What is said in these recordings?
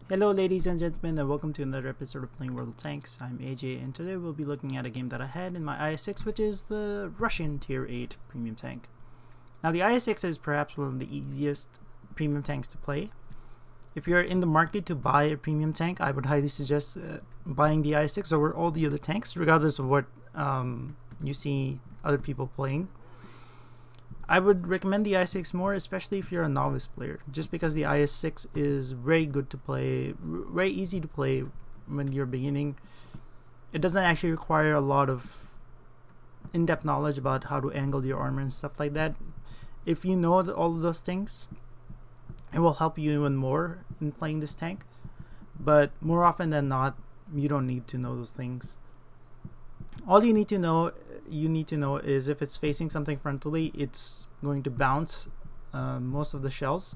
Hello ladies and gentlemen, and welcome to another episode of Playing World of Tanks. I'm AJ, and today we'll be looking at a game that I had in my IS6, which is the Russian Tier 8 premium tank. Now the IS6 is perhaps one of the easiest premium tanks to play. If you're in the market to buy a premium tank, I would highly suggest buying the IS6 over all the other tanks, regardless of what you see other people playing. I would recommend the IS6 more, especially if you're a novice player, just because the IS6 is very good to play, very easy to play when you're beginning. It doesn't actually require a lot of in-depth knowledge about how to angle your armor and stuff like that. If you know all of those things, it will help you even more in playing this tank, but more often than not, you don't need to know those things. All you need to know is if it's facing something frontally, it's going to bounce most of the shells.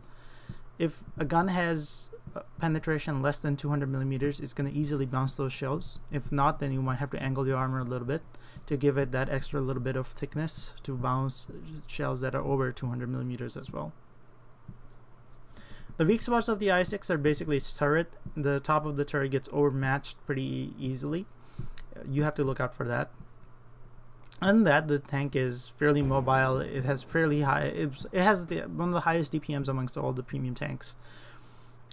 If a gun has penetration less than 200 millimeters, it's going to easily bounce those shells. If not, then you might have to angle your armor a little bit to give it that extra little bit of thickness to bounce shells that are over 200 millimeters as well. The weak spots of the IS6 are basically its turret. The top of the turret gets overmatched pretty easily. You have to look out for that. And that the tank is fairly mobile. It has fairly high. It has one of the highest DPMs amongst all the premium tanks.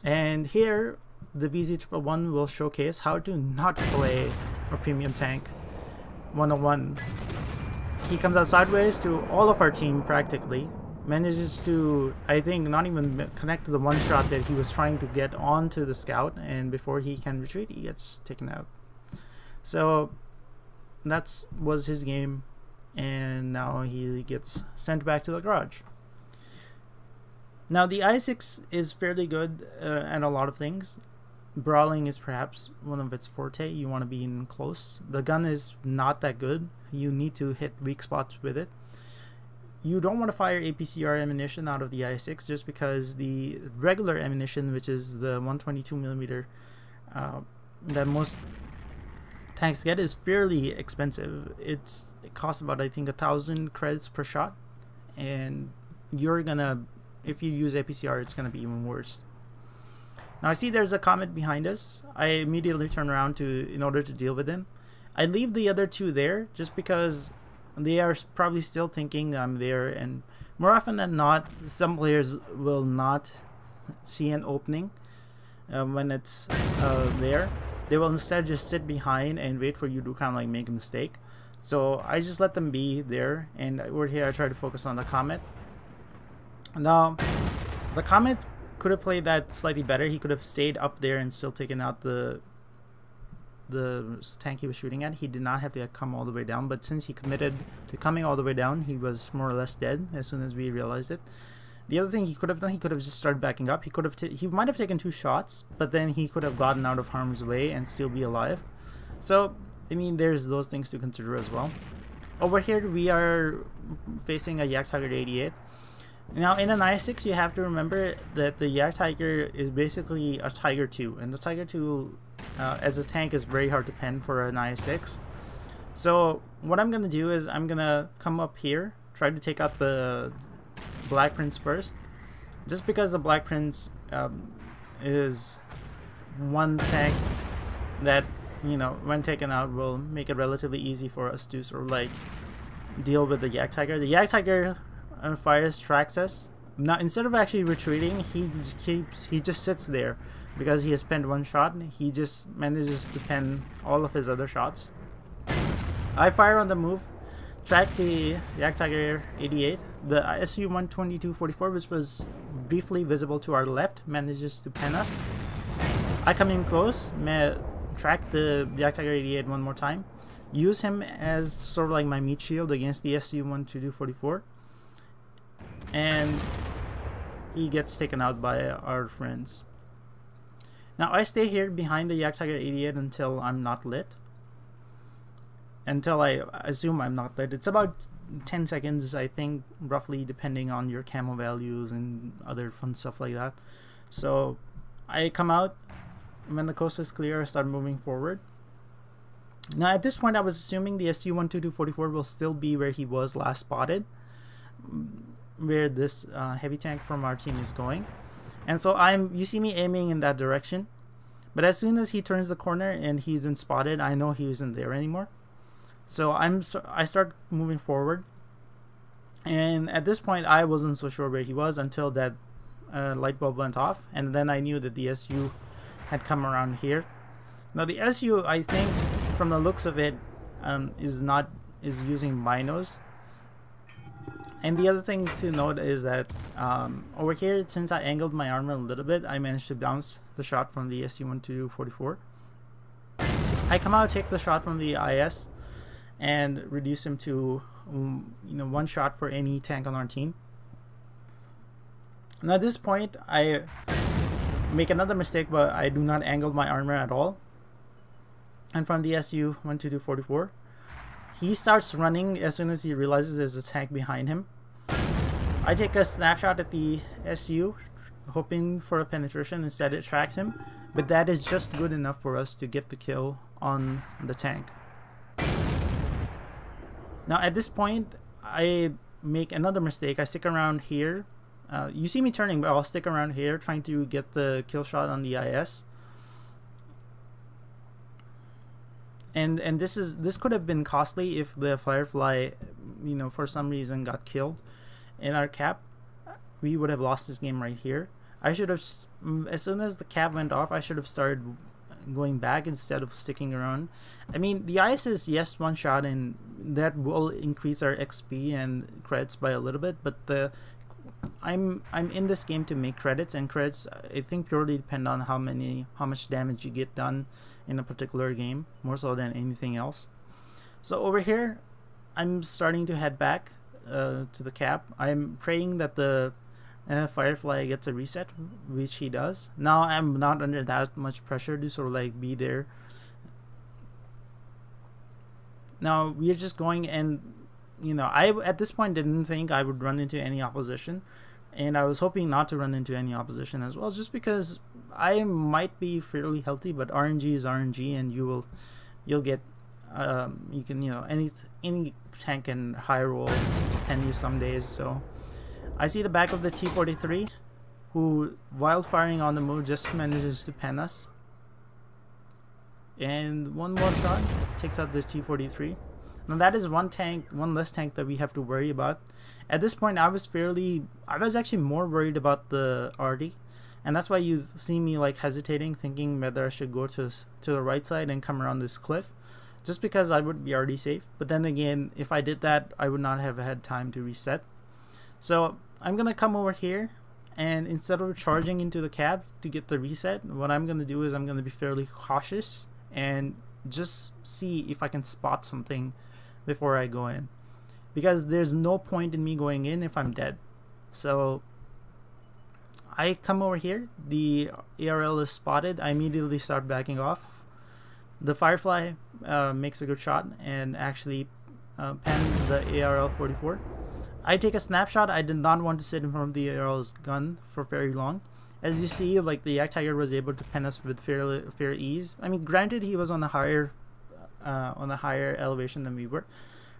And here, the VZ111 will showcase how to not play a premium tank 101. He comes out sideways to all of our team practically. Manages to, I think, not even connect to the one shot that he was trying to get onto the scout, and before he can retreat, he gets taken out. So that was his game, and now he gets sent back to the garage. Now the IS6 is fairly good at a lot of things. Brawling is perhaps one of its forte. You want to be in close. The gun is not that good. You need to hit weak spots with it. You don't want to fire APCR ammunition out of the IS6 just because the regular ammunition, which is the 122mm that most tanks get, is fairly expensive. It costs about, I think, 1,000 credits per shot, and you're gonna, if you use APCR, it's gonna be even worse. Now I see there's a comet behind us. I immediately turn around in order to deal with him. I leave the other two there just because they are probably still thinking I'm there, and more often than not, some players will not see an opening when it's there. They will instead just sit behind and wait for you to kind of like make a mistake. So I just let them be there, and over here I try to focus on the comet. Now, the comet could have played that slightly better. He could have stayed up there and still taken out the tank he was shooting at. He did not have to come all the way down, but since he committed to coming all the way down, he was more or less dead as soon as we realized it. The other thing he could have done, he could have just started backing up. He might have taken 2 shots, but then he could have gotten out of harm's way and still be alive. So, I mean, there's those things to consider as well. Over here, we are facing a Yak Tiger 88. Now, in an IS6, you have to remember that the Yak Tiger is basically a Tiger 2, and the Tiger 2 as a tank is very hard to pen for an IS6. So, what I'm going to do is I'm going to come up here, try to take out the Black Prince first, just because the Black Prince is one tank that, you know, when taken out will make it relatively easy for us to sort of like deal with the Yak Tiger. The Yak Tiger fires, tracks us. Now instead of actually retreating, he just sits there because he has penned one shot. He just manages to pen all of his other shots. I fire on the move, track the Yak Tiger 88. The SU-122-44, which was briefly visible to our left, manages to pen us. I come in close, track the Yak Tiger 88 one more time, use him as sort of like my meat shield against the SU-122-44, and he gets taken out by our friends. Now I stay here behind the Yak Tiger 88 until I'm not lit. Until I assume I'm not lit. It's about 10 seconds, I think, roughly, depending on your camo values and other fun stuff like that. So I come out. When the coast is clear, I start moving forward. Now at this point, I was assuming the SU-122-44 will still be where he was last spotted, where this heavy tank from our team is going. And so you see me aiming in that direction. But as soon as he turns the corner and he isn't spotted, I know he isn't there anymore. So I start moving forward. And at this point, I wasn't so sure where he was until that light bulb went off. And then I knew that the SU had come around here. Now the SU, I think, from the looks of it, is using binos. And the other thing to note is that over here, since I angled my armor a little bit, I managed to bounce the shot from the SU-1244. I come out, take the shot from the IS, and reduce him to one shot for any tank on our team. Now at this point, I make another mistake, but I do not angle my armor at all. And from the SU-1244, he starts running as soon as he realizes there's a tank behind him. I take a snapshot at the SU, hoping for a penetration. Instead, it tracks him, but that is just good enough for us to get the kill on the tank. Now at this point, I make another mistake. I stick around here. You see me turning, but I'll stick around here trying to get the kill shot on the IS. And this could have been costly if the Firefly, for some reason got killed in our cap. We would have lost this game right here. I should have, as soon as the cap went off, I should have started going back instead of sticking around. I mean, the IS is yes one shot, and that will increase our XP and credits by a little bit. But I'm in this game to make credits, and credits I think purely depend on how much damage you get done in a particular game, more so than anything else. So over here, I'm starting to head back to the cap. I'm praying that the Firefly gets a reset, which he does. Now I'm not under that much pressure to sort of like be there. Now we are just going, and I at this point didn't think I would run into any opposition, and I was hoping not to run into any opposition as well, just because I might be fairly healthy, but RNG is RNG, and you'll get you can any tank can high roll pen you some days. So I see the back of the T-43, who while firing on the move just manages to pen us, and one more shot takes out the T-43. Now that is one less tank that we have to worry about. At this point, I was actually more worried about the RD, and that's why you see me like hesitating, thinking whether I should go to the right side and come around this cliff, just because I would be already safe. But then again, if I did that, I would not have had time to reset. So I'm gonna come over here, and instead of charging into the cab to get the reset, what I'm gonna do is I'm gonna be fairly cautious and just see if I can spot something before I go in, because there's no point in me going in if I'm dead. So I come over here, the ARL is spotted, I immediately start backing off. The Firefly makes a good shot and actually pens the ARL-44. I take a snapshot. I did not want to sit in front of the ARL's gun for very long. As you see, like the Yak Tiger was able to pen us with fair ease. I mean, granted, he was on a higher elevation than we were,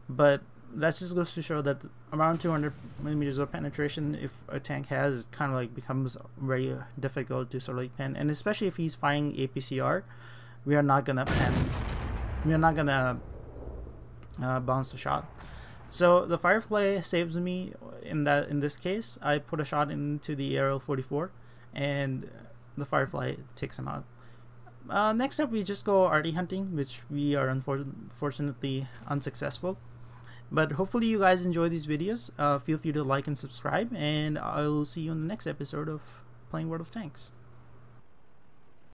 but that just goes to show that around 200 millimeters of penetration, if a tank has, it kind of like becomes very difficult to sort of like pen, and especially if he's firing APCR, we are not gonna pen. We are not gonna bounce the shot. So the Firefly saves me in this case. I put a shot into the ARL-44, and the Firefly takes him out. Next up, we just go RD hunting, which we are unfortunately unsuccessful. But hopefully you guys enjoy these videos. Feel free to like and subscribe, and I'll see you in the next episode of Playing World of Tanks.